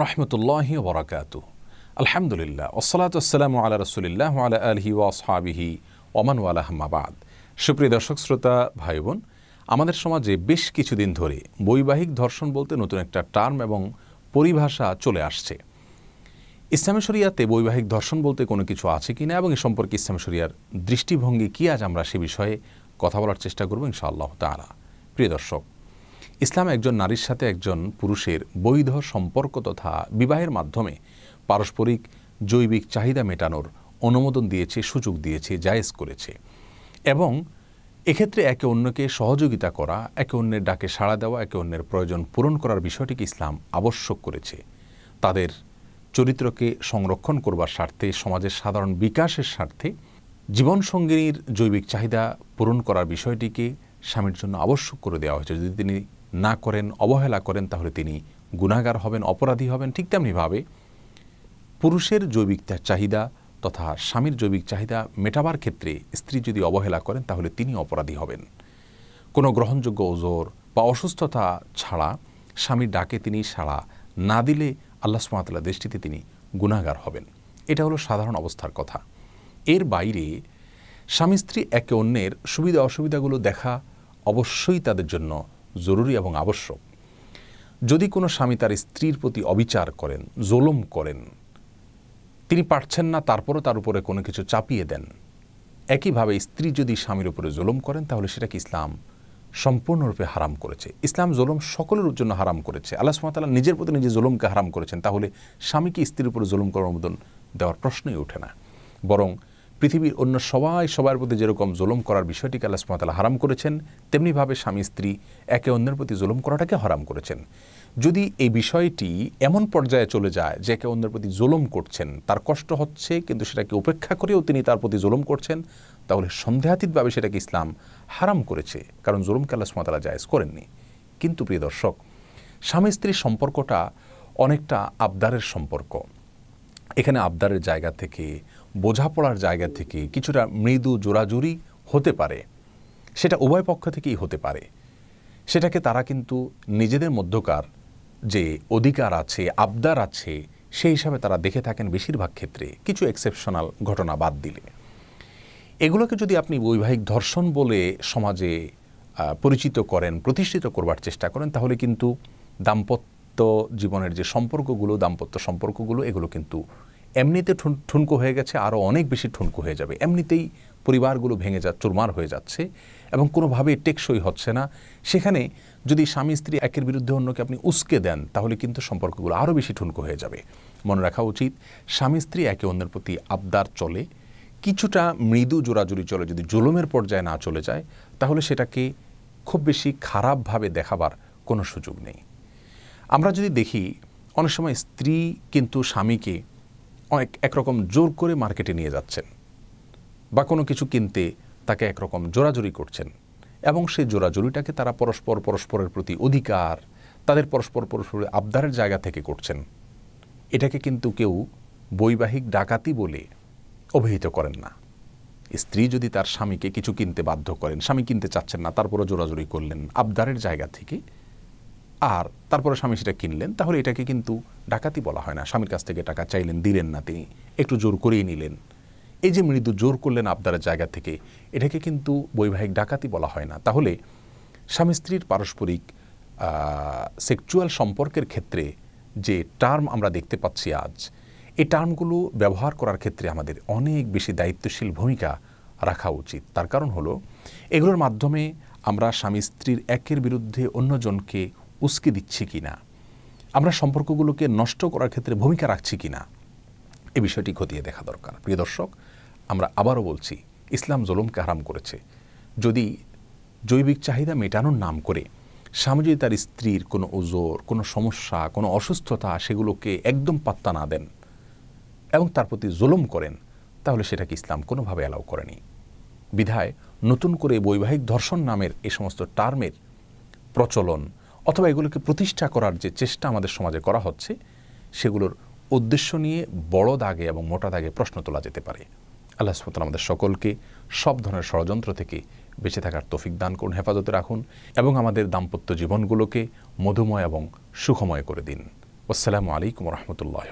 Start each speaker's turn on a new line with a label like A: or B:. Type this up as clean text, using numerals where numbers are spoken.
A: রহমতুল্লাহি ওয়া বারাকাতুহু। আলহামদুলিল্লাহ ওয়াসসালাতু ওয়াসসালামু আলা রাসূলিল্লাহ ওয়া আলা আলিহি ওয়া আসহাবিহি ওয়া মান ওয়ালাহ আম্মা বাদ। সুপ্রিয় দর্শক শ্রোতা ভাই বোন, আমাদের সমাজে বেশ কিছুদিন ধরে বৈবাহিক ধর্ষণ বলতে নতুন একটা টার্ম এবং পরিভাষা চলে আসছে। ইসলামী শরিয়াতে বৈবাহিক ধর্ষণ বলতে কোনো কিছু আছে কিনা এবং এ সম্পর্কে ইসলামী শরিয়ার দৃষ্টিভঙ্গি কী, আজ আমরা সে বিষয়ে কথা বলার চেষ্টা করব ইনশাআল্লাহ তাআলা। প্রিয় দর্শক, ইসলাম একজন নারীর সাথে একজন পুরুষের বৈধ সম্পর্ক তথা বিবাহের মাধ্যমে পারস্পরিক জৈবিক চাহিদা মেটানোর অনুমোদন দিয়েছে, সুযোগ দিয়েছে, জায়েজ করেছে এবং এক্ষেত্রে একে অন্যকে সহযোগিতা করা, একে অন্যের ডাকে সাড়া দেওয়া, একে অন্যের প্রয়োজন পূরণ করার বিষয়টিকে ইসলাম আবশ্যক করেছে। তাদের চরিত্রকে সংরক্ষণ করবার স্বার্থে, সমাজের সাধারণ বিকাশের স্বার্থে জীবনসঙ্গিনীর জৈবিক চাহিদা পূরণ করার বিষয়টিকে স্বামীর জন্য আবশ্যক করে দেওয়া হয়েছে। যদি তিনি না করেন, অবহেলা করেন, তাহলে তিনি গুনাহগার হবেন, অপরাধী হবেন। ঠিক তেমনিভাবে পুরুষের জৈবিক চাহিদা তথা স্বামীর জৈবিক চাহিদা মেটাবার ক্ষেত্রে স্ত্রী যদি অবহেলা করেন, তাহলে তিনি অপরাধী হবেন। কোনো গ্রহণযোগ্য ওজর বা অসুস্থতা ছাড়া স্বামীর ডাকে তিনি সাড়া না দিলে আল্লাহ সুবহানাহু ওয়া তাআলার দৃষ্টিতে তিনি গুনাহগার হবেন। এটা হলো সাধারণ অবস্থার কথা। এর বাইরে স্বামী স্ত্রী একে অন্যের সুবিধা অসুবিধাগুলো দেখা অবশ্যই তাদের জন্য জরুরি এবং আবশ্যক। যদি কোনো স্বামী তার স্ত্রীর প্রতি অবিচার করেন, জুলুম করেন, তিনি পারছেন না, তারপরও তার উপরে কোনো কিছু চাপিয়ে দেন, একইভাবে স্ত্রী যদি স্বামীর উপরে জুলুম করেন, তাহলে সেটাকে ইসলাম সম্পূর্ণরূপে হারাম করেছে। ইসলাম জুলুম সকলের জন্য হারাম করেছে। আল্লাহ সুবহানাহু ওয়া তাআলা নিজের প্রতি নিজে জুলুমকে হারাম করেছেন। তাহলে স্বামীকে স্ত্রীর উপরে জুলুম করার অনুমোদন দেওয়ার প্রশ্নই ওঠে না। বরং পৃথিবীর অন্য সবার প্রতি যেরকম জুলুম করার বিষয়টিকে আল্লাহ সুবহানাহু ওয়া তাআলা হারাম করেছেন, তেমনিভাবে স্বামী স্ত্রী একে অন্যের প্রতি জুলুম করাটাকে হারাম করেছেন। যদি এই বিষয়টি এমন পর্যায়ে চলে যায় যে একে অন্যের প্রতি জুলুম করছেন, তার কষ্ট হচ্ছে, কিন্তু সেটাকে উপেক্ষা করেও তিনি তার প্রতি জুলুম করছেন, তাহলে সন্দেহাতীতভাবে সেটাকে ইসলাম হারাম করেছে, কারণ জুলুমকে আল্লাহ সুবহানাহু ওয়া তাআলা জায়েজ করেননি। কিন্তু প্রিয় দর্শক, স্বামী স্ত্রীর সম্পর্কটা অনেকটা আবদারের সম্পর্ক। এখানে আবদারের জায়গা থেকে, বোঝাপড়ার জায়গা থেকে কিছুটা মৃদু জোরাজুরি হতে পারে, সেটা উভয় পক্ষ থেকেই হতে পারে। সেটাকে তারা কিন্তু নিজেদের মধ্যকার যে অধিকার আছে, আবদার আছে, সেই হিসাবে তারা দেখে থাকেন বেশিরভাগ ক্ষেত্রে, কিছু এক্সেপশনাল ঘটনা বাদ দিলে। এগুলোকে যদি আপনি বৈবাহিক ধর্ষণ বলে সমাজে পরিচিত করেন, প্রতিষ্ঠিত করবার চেষ্টা করেন, তাহলে কিন্তু দাম্পত্য জীবনের যে সম্পর্কগুলো, দাম্পত্য সম্পর্কগুলো, এগুলো কিন্তু এমনিতে ঠুনকো হয়ে গেছে, আরও অনেক বেশি ঠুনকো হয়ে যাবে। এমনিতেই পরিবারগুলো ভেঙে চুরমার হয়ে যাচ্ছে এবং কোনোভাবেই টেকসই হচ্ছে না। সেখানে যদি স্বামী স্ত্রী একের বিরুদ্ধে অন্যকে আপনি উস্কে দেন, তাহলে কিন্তু সম্পর্কগুলো আরও বেশি ঠুনকো হয়ে যাবে। মনে রাখা উচিত, স্বামী স্ত্রী একে অন্যের প্রতি আবদার চলে, কিছুটা মৃদু জোরাজুরি চলে, যদি জুলুমের পর্যায়ে না চলে যায়, তাহলে সেটাকে খুব বেশি খারাপভাবে দেখাবার কোনো সুযোগ নেই। আমরা যদি দেখি, অনেক সময় স্ত্রী কিন্তু স্বামীকে একরকম জোর করে মার্কেটে নিয়ে যাচ্ছেন বা কোনো কিছু কিনতে তাকে একরকম জোরাজুরি করছেন এবং সেই জোরাজুরিটাকে তারা পরস্পরের প্রতি অধিকার, তাদের পরস্পরের আবদারের জায়গা থেকে করছেন। এটাকে কিন্তু কেউ বৈবাহিক ডাকাতি বলে অভিহিত করেন না। স্ত্রী যদি তার স্বামীকে কিছু কিনতে বাধ্য করেন, স্বামী কিনতে চাচ্ছেন না, তারপরে জোরাজুরি করলেন আবদারের জায়গা থেকে, আর তারপরে স্বামী সেটা কিনলেন, তাহলে এটাকে কিন্তু ডাকাতি বলা হয় না। স্বামীর কাছ থেকে টাকা চাইলেন, দিলেন না, তিনি একটু জোর করেই নিলেন। এই যে মৃদু জোর করলেন আবদারের জায়গা থেকে, এটাকে কিন্তু বৈবাহিক ডাকাতি বলা হয় না। তাহলে স্বামী স্ত্রীর পারস্পরিক সেক্সুয়াল সম্পর্কের ক্ষেত্রে যে টার্ম আমরা দেখতে পাচ্ছি আজ, এই টার্মগুলো ব্যবহার করার ক্ষেত্রে আমাদের অনেক বেশি দায়িত্বশীল ভূমিকা রাখা উচিত। তার কারণ হলো, এগুলোর মাধ্যমে আমরা স্বামী স্ত্রীর একের বিরুদ্ধে অন্যজনকে উস্কে দিচ্ছি কিনা, আমরা সম্পর্কগুলোকে নষ্ট করার ক্ষেত্রে ভূমিকা রাখছি কিনা, এই বিষয়টি খতিয়ে দেখা দরকার। প্রিয় দর্শক, আমরা আবারও বলছি, ইসলাম জুলুমকে হারাম করেছে। যদি জৈবিক চাহিদা মেটানোর নাম করে স্বামী যদি তার স্ত্রীর কোনো ওজর, কোনো সমস্যা, কোনো অসুস্থতা, সেগুলোকে একদম পাত্তা না দেন এবং তার প্রতি জুলুম করেন, তাহলে সেটাকে ইসলাম কোনোভাবে অ্যালাউ করেনি। বিধায় নতুন করে বৈবাহিক ধর্ষণ নামের এই সমস্ত টার্মের প্রচলন অথবা এগুলোকে প্রতিষ্ঠা করার যে চেষ্টা আমাদের সমাজে করা হচ্ছে, সেগুলোর উদ্দেশ্য নিয়ে বড় দাগে এবং মোটা দাগে প্রশ্ন তোলা যেতে পারে। আল্লাহ সুবহানাহু ওয়া তাআলা আমাদের সকলকে সব ধরনের ষড়যন্ত্র থেকে বেঁচে থাকার তৌফিক দান করুন, হেফাজতে রাখুন এবং আমাদের দাম্পত্য জীবনগুলোকে মধুময় এবং সুখময় করে দিন। আসসালামু আলাইকুম রহমতুল্লাহ।